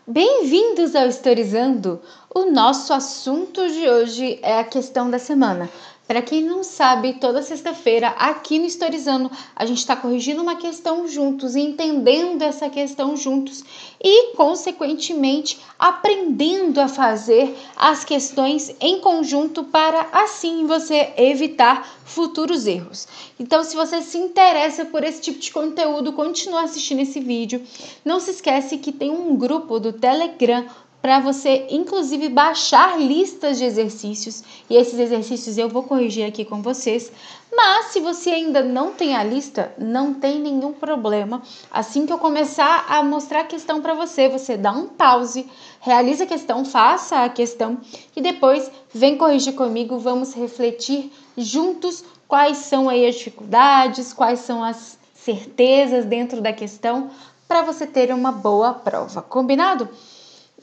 Bem-vindos ao Historizando! O nosso assunto de hoje é a questão da semana. Para quem não sabe, toda sexta-feira aqui no Historizando a gente está corrigindo uma questão juntos, entendendo essa questão juntos e, consequentemente, aprendendo a fazer as questões em conjunto para assim você evitar futuros erros. Então, se você se interessa por esse tipo de conteúdo, continue assistindo esse vídeo. Não se esquece que tem um grupo do Telegram para você, inclusive, baixar listas de exercícios. E esses exercícios eu vou corrigir aqui com vocês. Mas, se você ainda não tem a lista, não tem nenhum problema. Assim que eu começar a mostrar a questão para você, você dá um pause, realiza a questão, faça a questão e depois vem corrigir comigo. Vamos refletir juntos quais são aí as dificuldades, quais são as certezas dentro da questão para você ter uma boa prova. Combinado?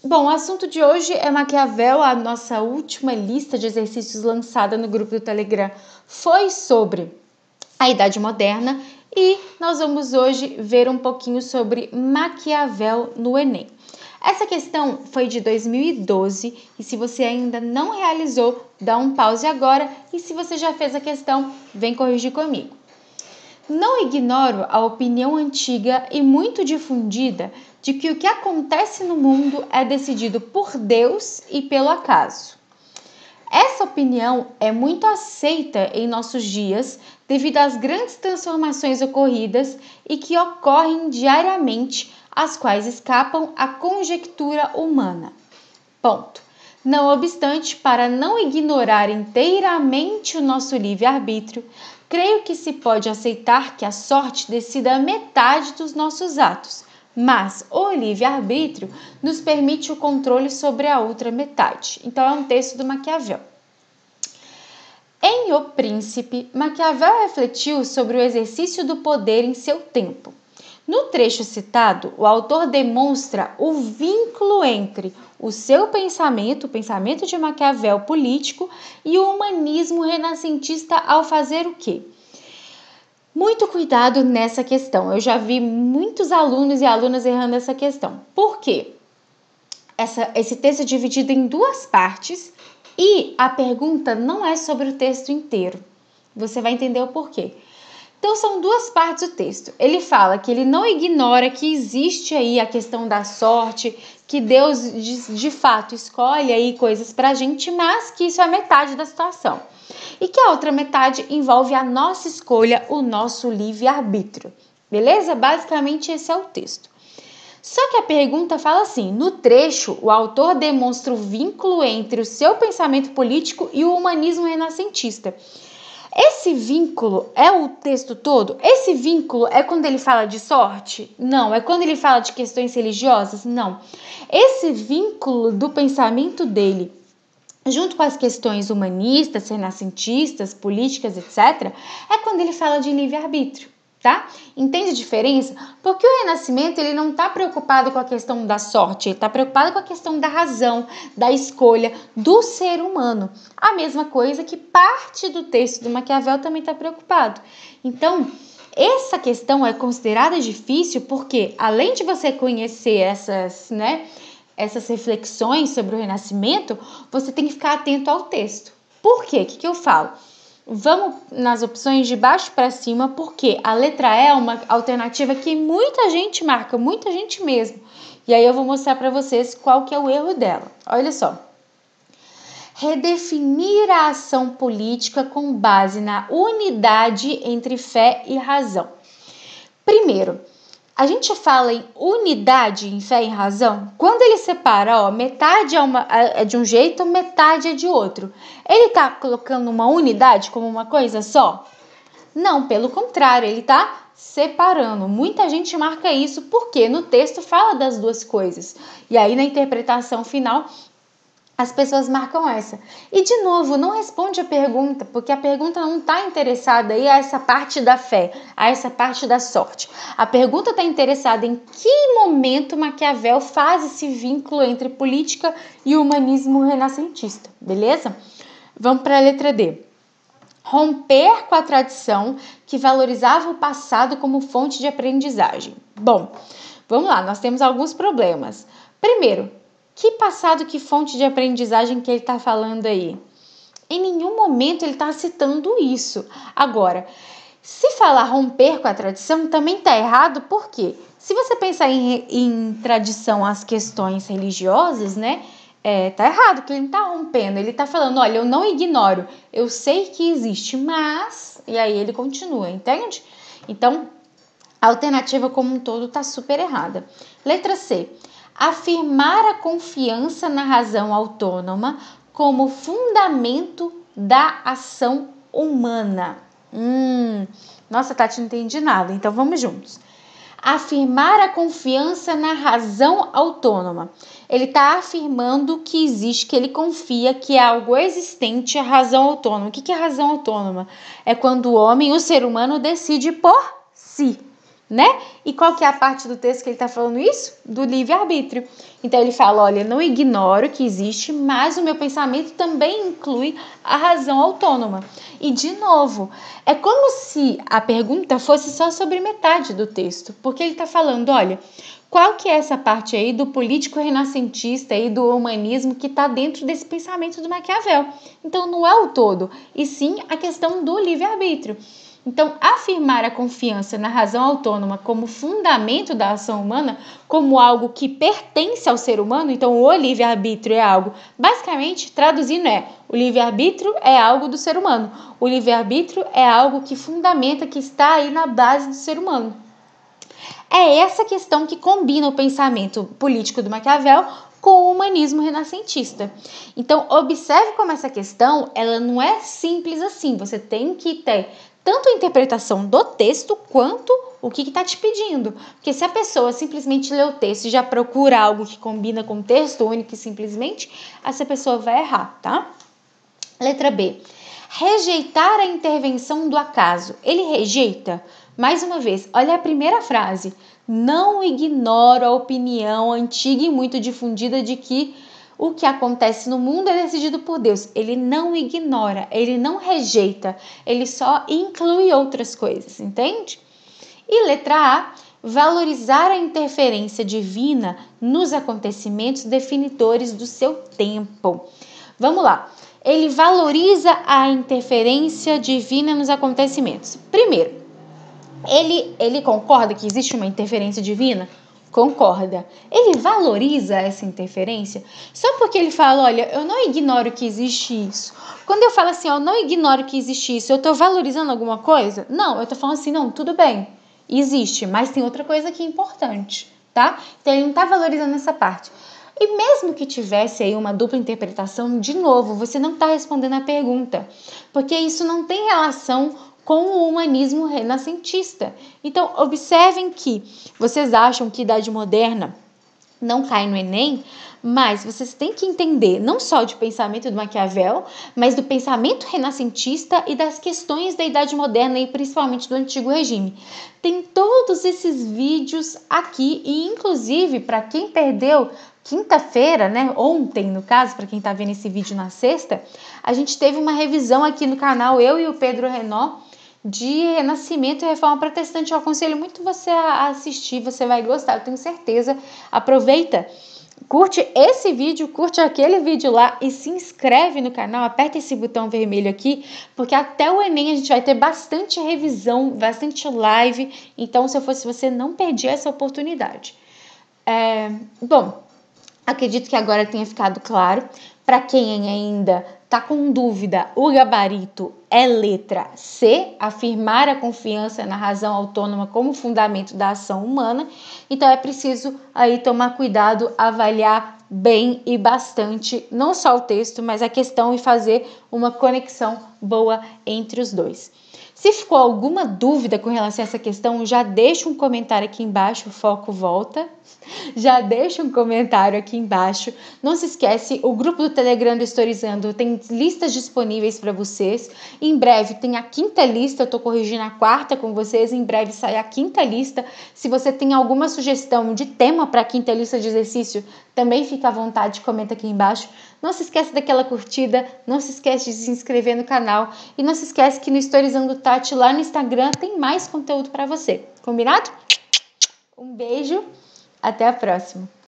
Bom, o assunto de hoje é Maquiavel. A nossa última lista de exercícios lançada no grupo do Telegram foi sobre a Idade Moderna e nós vamos hoje ver um pouquinho sobre Maquiavel no Enem. Essa questão foi de 2012 e se você ainda não realizou, dá um pause agora e se você já fez a questão, vem corrigir comigo. Não ignoro a opinião antiga e muito difundida de que o que acontece no mundo é decidido por Deus e pelo acaso. Essa opinião é muito aceita em nossos dias devido às grandes transformações ocorridas e que ocorrem diariamente, as quais escapam à conjectura humana. Ponto. Não obstante, para não ignorar inteiramente o nosso livre-arbítrio, creio que se pode aceitar que a sorte decida a metade dos nossos atos, mas o livre-arbítrio nos permite o controle sobre a outra metade. Então, é um texto do Maquiavel. Em O Príncipe, Maquiavel refletiu sobre o exercício do poder em seu tempo. No trecho citado, o autor demonstra o vínculo entre o seu pensamento, o pensamento de Maquiavel político, e o humanismo renascentista ao fazer o quê? Muito cuidado nessa questão. Eu já vi muitos alunos e alunas errando essa questão. Por quê? Esse texto é dividido em duas partes e a pergunta não é sobre o texto inteiro. Você vai entender o porquê. Então, são duas partes do texto. Ele fala que ele não ignora que existe aí a questão da sorte, que Deus de fato escolhe aí coisas pra gente, mas que isso é metade da situação. E que a outra metade envolve a nossa escolha, o nosso livre-arbítrio. Beleza? Basicamente, esse é o texto. Só que a pergunta fala assim: no trecho, o autor demonstra o vínculo entre o seu pensamento político e o humanismo renascentista. Esse vínculo é o texto todo? Esse vínculo é quando ele fala de sorte? Não. É quando ele fala de questões religiosas? Não. Esse vínculo do pensamento dele, junto com as questões humanistas, renascentistas, políticas, etc., é quando ele fala de livre-arbítrio. Tá? Entende a diferença? Porque o Renascimento ele não está preocupado com a questão da sorte, ele está preocupado com a questão da razão, da escolha do ser humano. A mesma coisa que parte do texto do Maquiavel também está preocupado. Então, essa questão é considerada difícil porque, além de você conhecer essas reflexões sobre o Renascimento, você tem que ficar atento ao texto. Por quê? O que eu falo? Vamos nas opções de baixo para cima, porque a letra E é uma alternativa que muita gente marca, muita gente mesmo. E aí eu vou mostrar para vocês qual que é o erro dela. Olha só. Redefinir a ação política com base na unidade entre fé e razão. Primeiro, a gente fala em unidade em fé e razão quando ele separa, metade é de um jeito, metade é de outro. Ele está colocando uma unidade como uma coisa só? Não, pelo contrário, ele está separando. Muita gente marca isso porque no texto fala das duas coisas. E aí na interpretação final as pessoas marcam essa. E, de novo, não responde a pergunta, porque a pergunta não está interessada aí a essa parte da fé, a essa parte da sorte. A pergunta está interessada em que momento Maquiavel faz esse vínculo entre política e humanismo renascentista, beleza? Vamos para a letra D. Romper com a tradição que valorizava o passado como fonte de aprendizagem. Bom, Vamos lá, nós temos alguns problemas. Primeiro, que passado, que fonte de aprendizagem que ele está falando aí? Em nenhum momento ele está citando isso. Agora, se falar romper com a tradição, também está errado, por quê? Se você pensar em tradição, as questões religiosas, né? Tá errado, que ele não tá rompendo, ele tá falando, olha, eu não ignoro, eu sei que existe, mas... E aí ele continua, entende? Então, a alternativa como um todo tá super errada. Letra C. Afirmar a confiança na razão autônoma como fundamento da ação humana. Nossa, Tati, não entendi nada, então vamos juntos. Afirmar a confiança na razão autônoma. Ele está afirmando que existe, que ele confia que é algo existente, a razão autônoma. O que é razão autônoma? É quando o homem, o ser humano, decide por si, né? E qual que é a parte do texto que ele está falando isso? Do livre-arbítrio. Então ele fala, olha, não ignoro que existe, mas o meu pensamento também inclui a razão autônoma. E de novo, é como se a pergunta fosse só sobre metade do texto, porque ele está falando, olha, qual que é essa parte aí do político renascentista e do humanismo que está dentro desse pensamento do Maquiavel? Então não é o todo, e sim a questão do livre-arbítrio. Então, afirmar a confiança na razão autônoma como fundamento da ação humana, como algo que pertence ao ser humano, então o livre-arbítrio é algo, basicamente, traduzindo o livre-arbítrio é algo do ser humano, o livre-arbítrio é algo que fundamenta, que está aí na base do ser humano. É essa questão que combina o pensamento político do Maquiavel com o humanismo renascentista. Então, observe como essa questão, ela não é simples assim, você tem que ter tanto a interpretação do texto quanto o que está te pedindo. Porque se a pessoa simplesmente lê o texto e já procura algo que combina com o texto único e simplesmente, essa pessoa vai errar, tá? Letra B. Rejeitar a intervenção do acaso. Ele rejeita? Mais uma vez, olha a primeira frase. Não ignoro a opinião antiga e muito difundida de que o que acontece no mundo é decidido por Deus. Ele não ignora, ele não rejeita, ele só inclui outras coisas, entende? E letra A, valorizar a interferência divina nos acontecimentos definidores do seu tempo. Vamos lá. Ele valoriza a interferência divina nos acontecimentos. Primeiro, ele concorda que existe uma interferência divina? Concorda. Ele valoriza essa interferência? Só porque ele fala, olha, eu não ignoro que existe isso. Quando eu falo assim, eu não ignoro que existe isso, eu estou valorizando alguma coisa? Não, eu estou falando assim, não, tudo bem, existe, mas tem outra coisa que é importante, tá? Então ele não está valorizando essa parte. E mesmo que tivesse aí uma dupla interpretação, de novo, você não está respondendo a pergunta, porque isso não tem relação com o humanismo renascentista. Então, observem que vocês acham que Idade Moderna não cai no Enem, mas vocês têm que entender não só de pensamento do Maquiavel, mas do pensamento renascentista e das questões da Idade Moderna e principalmente do Antigo Regime. Tem todos esses vídeos aqui e inclusive para quem perdeu quinta-feira, né, ontem no caso, para quem está vendo esse vídeo na sexta, a gente teve uma revisão aqui no canal, eu e o Pedro Renó, de Renascimento e Reforma Protestante. Eu aconselho muito você a assistir, você vai gostar, eu tenho certeza. Aproveita, curte esse vídeo, curte aquele vídeo lá e se inscreve no canal, aperta esse botão vermelho aqui, porque até o Enem a gente vai ter bastante revisão, bastante live, então se eu fosse você, não perder essa oportunidade. Bom, acredito que agora tenha ficado claro. Para quem ainda está com dúvida, o gabarito é letra C, afirmar a confiança na razão autônoma como fundamento da ação humana. Então é preciso aí tomar cuidado, avaliar bem e bastante, não só o texto, mas a questão e fazer uma conexão boa entre os dois. Se ficou alguma dúvida com relação a essa questão, já deixa um comentário aqui embaixo, o foco volta. Já deixa um comentário aqui embaixo. Não se esquece, o grupo do Telegram do Historizando tem listas disponíveis para vocês. Em breve tem a quinta lista, eu estou corrigindo a quarta com vocês. Em breve sai a quinta lista. Se você tem alguma sugestão de tema para a quinta lista de exercício, também fica à vontade, comenta aqui embaixo. Não se esquece daquela curtida, não se esquece de se inscrever no canal e não se esquece que no Historizando Tati lá no Instagram tem mais conteúdo para você. Combinado? Um beijo Até a próxima!